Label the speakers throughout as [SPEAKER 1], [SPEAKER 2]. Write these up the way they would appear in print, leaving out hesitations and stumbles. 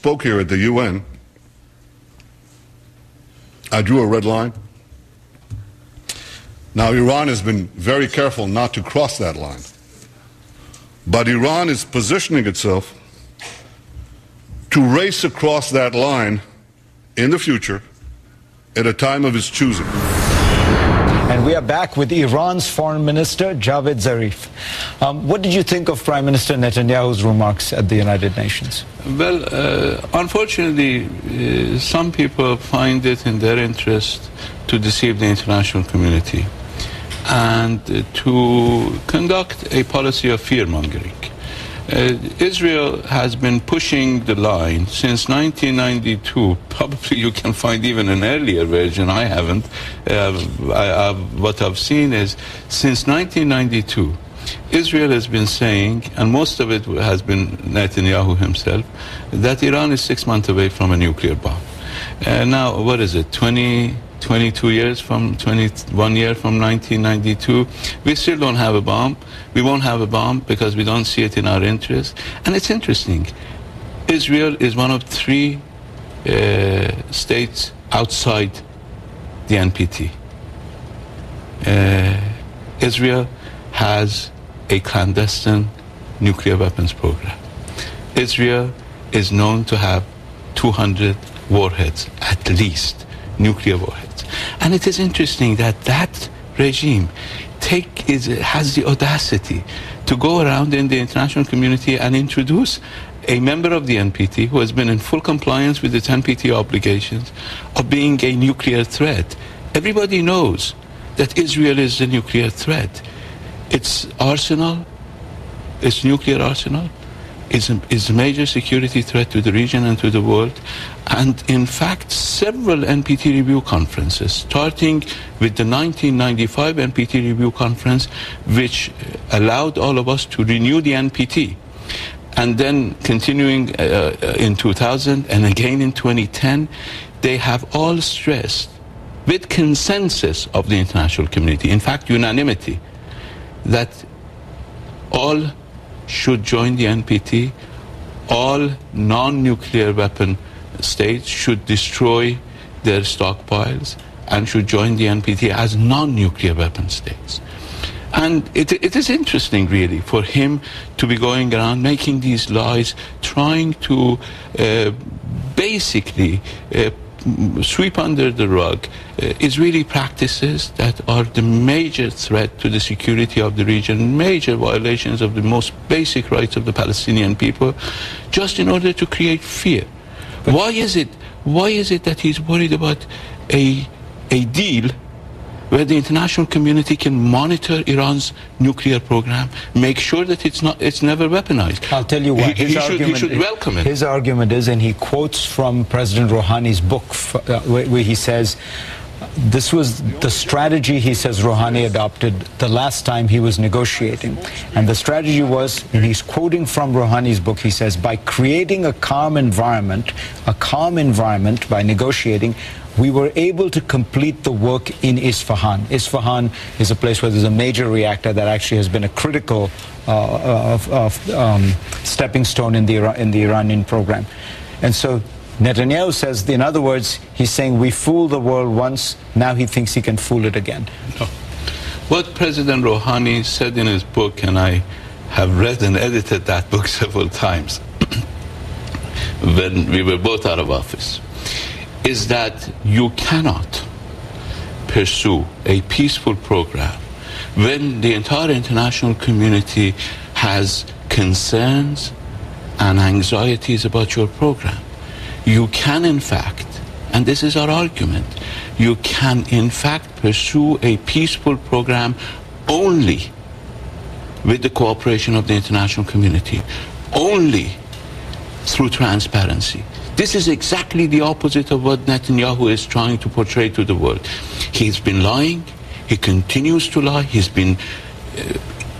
[SPEAKER 1] spoke here at the UN, I drew a red line. Now, Iran has been very careful not to cross that line. But Iran is positioning itself to race across that line in the future at a time of its choosing.
[SPEAKER 2] And we are back with Iran's Foreign Minister, Javad Zarif. What did you think of Prime Minister Netanyahu's remarks at the United Nations?
[SPEAKER 3] Well, unfortunately, some people find it in their interest to deceive the international community and to conduct a policy of fear-mongering. Israel has been pushing the line since 1992. Probably you can find even an earlier version. I haven't. What I've seen is since 1992, Israel has been saying, and most of it has been Netanyahu himself, that Iran is 6 months away from a nuclear bomb. Now, what is it, 22 years from 21 year from 1992, we still don't have a bomb. We won't have a bomb because we don't see it in our interest. And it's interesting. Israel is one of 3 states outside the NPT. Israel has a clandestine nuclear weapons program. Israel is known to have 200 warheads, at least, nuclear warheads. And it is interesting that that regime has the audacity to go around in the international community and introduce a member of the NPT who has been in full compliance with its NPT obligations of being a nuclear threat. Everybody knows that Israel is the nuclear threat. Its arsenal, its nuclear arsenal, is a major security threat to the region and to the world. And in fact, several NPT review conferences, starting with the 1995 NPT review conference, which allowed all of us to renew the NPT, and then continuing in 2000 and again in 2010, they have all stressed, with consensus of the international community, in fact unanimity, that all should join the NPT. All non-nuclear weapon states should destroy their stockpiles and should join the NPT as non-nuclear weapon states. And it is interesting, really, for him to be going around making these lies, trying to basically sweep under the rug Israeli practices that are the major threat to the security of the region, major violations of the most basic rights of the Palestinian people, just in order to create fear. Why is it that he's worried about a deal where the international community can monitor Iran's nuclear program, make sure that it's never weaponized?
[SPEAKER 2] I'll tell you what.
[SPEAKER 3] He should welcome it.
[SPEAKER 2] His argument is, and he quotes from President Rouhani's book, where he says, this was the strategy, he says, Rouhani adopted the last time he was negotiating. And the strategy was, and he's quoting from Rouhani's book, he says, by creating a calm environment by negotiating, we were able to complete the work in Isfahan. Isfahan is a place where there's a major reactor that actually has been a critical stepping stone in the Iranian program. And so Netanyahu says, in other words, he's saying we fooled the world once, now he thinks he can fool it again.
[SPEAKER 3] No. What President Rouhani said in his book, and I have read and edited that book several times when we were both out of office, is that you cannot pursue a peaceful program when the entire international community has concerns and anxieties about your program. You can, in fact, and this is our argument, you can, in fact, pursue a peaceful program only with the cooperation of the international community, only through transparency. This is exactly the opposite of what Netanyahu is trying to portray to the world. He's been lying, he continues to lie, he's been,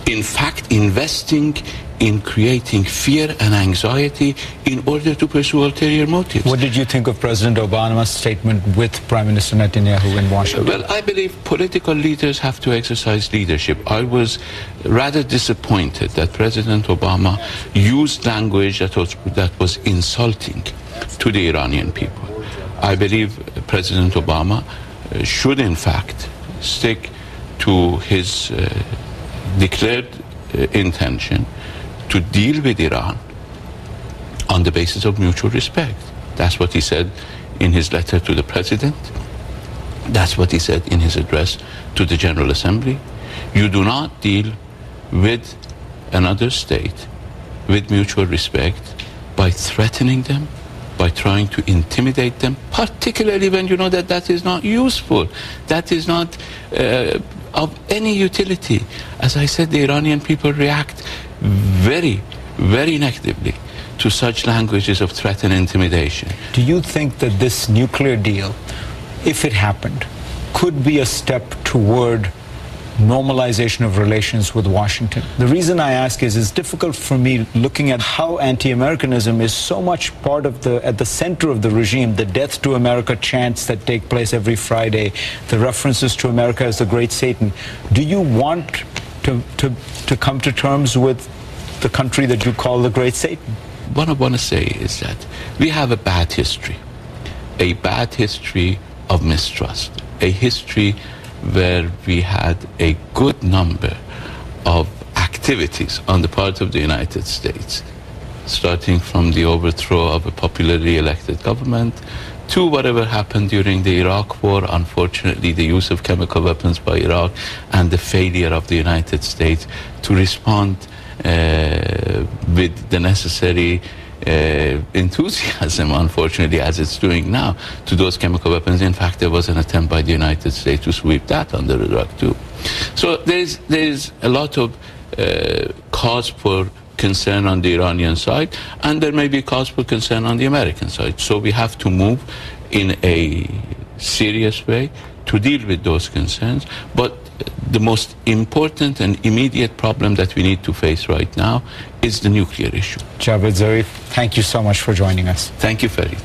[SPEAKER 3] in fact, investing in creating fear and anxiety in order to pursue ulterior motives.
[SPEAKER 2] What did you think of President Obama's statement with Prime Minister Netanyahu in Washington?
[SPEAKER 3] Well, I believe political leaders have to exercise leadership. I was rather disappointed that President Obama used language that was insulting to the Iranian people. I believe President Obama should in fact stick to his declared intention to deal with Iran on the basis of mutual respect. That's what he said in his letter to the president. That's what he said in his address to the General Assembly. You do not deal with another state with mutual respect by threatening them, by trying to intimidate them, particularly when you know that that is not useful, that is not of any utility. As I said, the Iranian people react very, very negatively to such languages of threat and intimidation.
[SPEAKER 2] Do you think that this nuclear deal, if it happened, could be a step toward normalization of relations with Washington? The reason I ask is it's difficult for me looking at how anti-Americanism is so much part of at the center of the regime, the death to America chants that take place every Friday, the references to America as the great Satan. Do you want to come to terms with the country that you call the great Satan?
[SPEAKER 3] What I want to say is that we have a bad history of mistrust, a history where we had a good number of activities on the part of the United States, starting from the overthrow of a popularly elected government to whatever happened during the Iraq War, unfortunately the use of chemical weapons by Iraq, and the failure of the United States to respond with the necessary enthusiasm, unfortunately, as it's doing now, to those chemical weapons. In fact, there was an attempt by the United States to sweep that under the rug too. So there's a lot of cause for concern on the Iranian side, and there may be cause for concern on the American side. So we have to move in a serious way to deal with those concerns. But the most important and immediate problem that we need to face right now is the nuclear issue.
[SPEAKER 2] Javed Zarif, thank you so much for joining us.
[SPEAKER 3] Thank you, Farid.